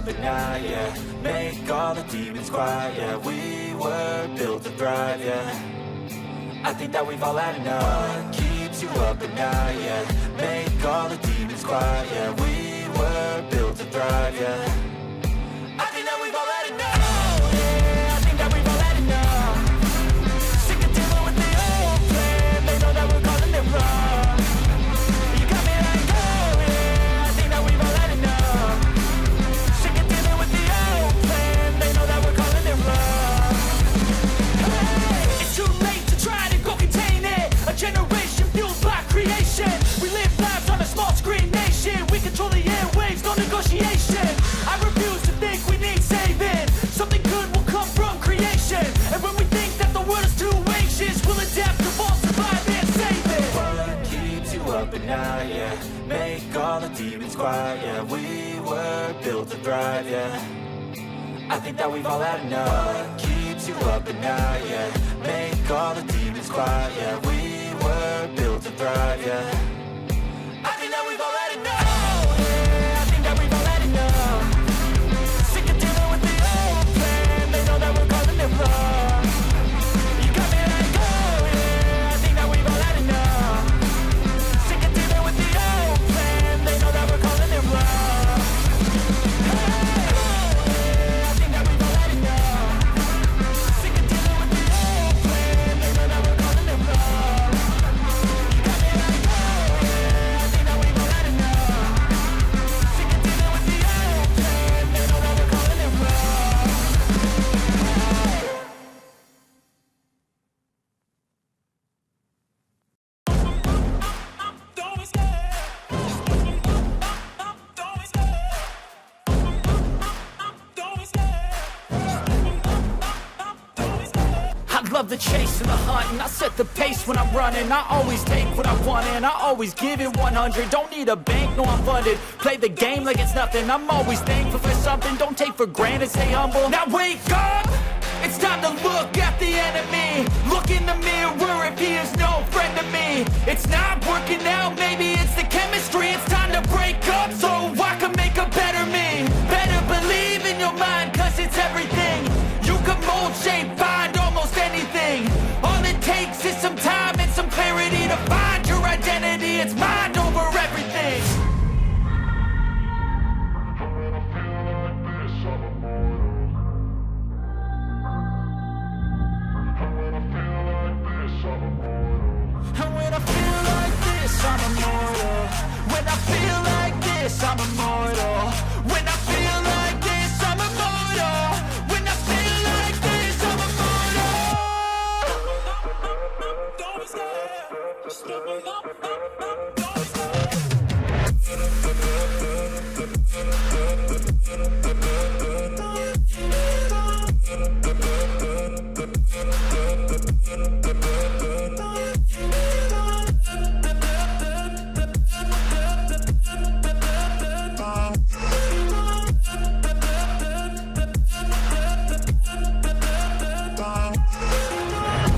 up at night, yeah. Make all the demons quiet, yeah. We were built to thrive, yeah. I think that we've all had enough. What keeps you up at night, yeah. Make all the demons quiet, yeah. We were built to thrive, yeah. I think that we've all had enough. Oh, yeah, I think that we've all had enough. Sick of dealing with the old plan. They know that we're calling it wrong. You got me like, oh, yeah, I think that we've all had enough. Sick of dealing with the old plan. They know that we're calling it wrong. Hey, it's too late to try to go contain it. A generation fueled by creation. We live lives on a small screen nation. We control the airwaves, no negotiation. I refuse to think we need saving. Something good will come from creation. And when we think that the world is too anxious, we'll adapt, evolve, survive and save it. What keeps you up at night, yeah. Make all the demons quiet, yeah. We were built to thrive, yeah. I think that we've all had enough. What keeps you up at night, yeah. Make all the demons quiet, yeah. We were built to thrive, yeah. I think that we've all had enough. Oh, yeah, I think that we've all had enough. Sick of dealing with the old plan. They know that we're calling it wrong. You got me like, oh, yeah, I think that we've all had enough. Sick of dealing with the old plan. They know that we're calling it wrong. Hey, oh, yeah, I think that we've all had enough. Sick of dealing with the old plan. They know that we're calling it wrong. You got me like, oh, yeah, I think that we've all had enough. Sick of dealing with the old plan. They know that we're calling it wrong. I love the chase and the hunt, and I set the pace when I'm running. I always take what I want and I always give it 100. Don't need a bank, no I'm funded. Play the game like it's nothing. I'm always thankful for something. Don't take for granted, stay humble. Now wake up! It's time to look at the enemy. Look in the mirror if he is no friend to me. It's not working out, maybe it's the chemistry. It's time to break up so I can make a better me. Better believe in your mind, cause it's everything. You can mold, shape, find almost anything. All it takes is some time and some clarity to find your identity. It's mind over everything. And when I feel like this, I'm immortal. When I feel like this, I'm immortal. When I feel like this, I'm immortal. When I feel like this, I'm immortal. Don't be scared. Just open up. Don't be scared.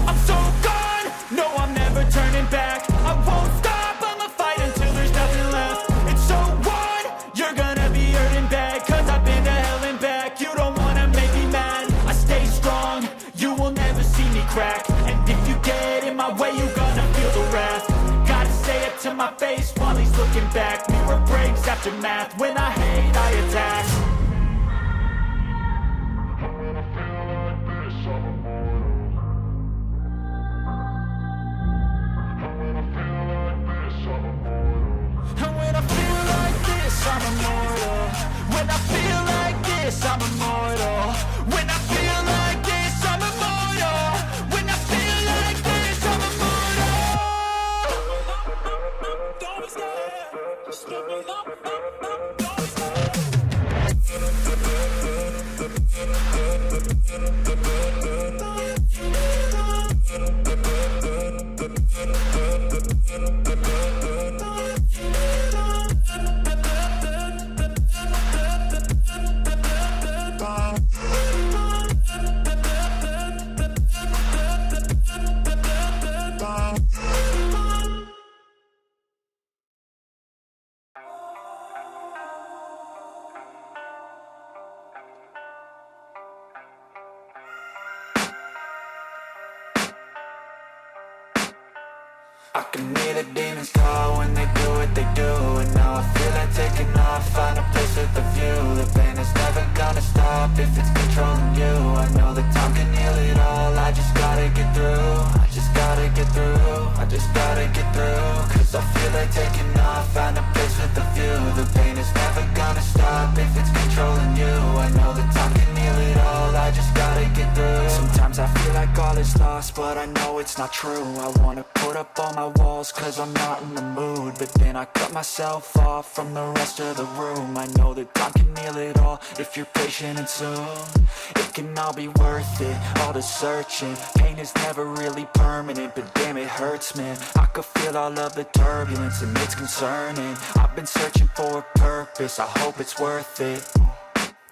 I'm so gone, no I'm never turning back. I won't stop, I'ma fight until there's nothing left. It's so on, you're gonna be hurting bad. Cause I've been to hell and back. You don't wanna make me mad. I stay strong, you will never see me crack. And if you get in my way, you're gonna feel the wrath. Gotta say it to my face while he's looking back. Mirror breaks after math. When I hate, I attack. And when I feel like this, I'm immortal. When I feel like this, I'm immortal. When I feel like this, I'm immortal. When I feel like this, I'm immortal. Don't be scared. Just open up. Don't be scared. I can hear the demons call when they do what they do. And now I feel like taking off, find a place with a view. The pain is never gonna stop if it's controlling you. I know that time can heal it all, I just gotta get through. I just gotta get through, I just gotta get through. Cause I feel like taking off, find a place with a view. The pain is never gonna stop if it's controlling you. I know that time can heal it all, I just gotta get through. Sometimes I feel like all is lost, but I know it's not true. I wanna put up all my walls cause I'm not in the mood, but then I cut myself off from the rest of the room. I know that time can heal it all if you're patient, and soon it can all be worth it, all the searching. Pain is never really permanent, but damn it hurts, man. I could feel all of the turbulence and it's concerning. I've been searching for a purpose, I hope it's worth it.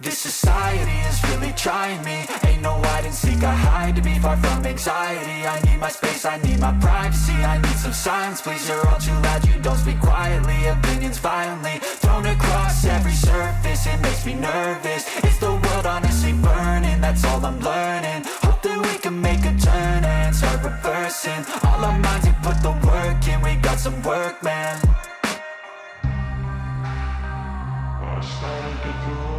This society is really trying me. Ain't no hide and seek, I hide to be far from anxiety. I need my space, I need my privacy. I need some silence, please, you're all too loud. You don't speak quietly, opinions violently thrown across every surface. It makes me nervous, it's the world honestly burning. That's all I'm learning, hope that we can make a turn and start reversing. All our minds and put the work in, we got some work, man. I started to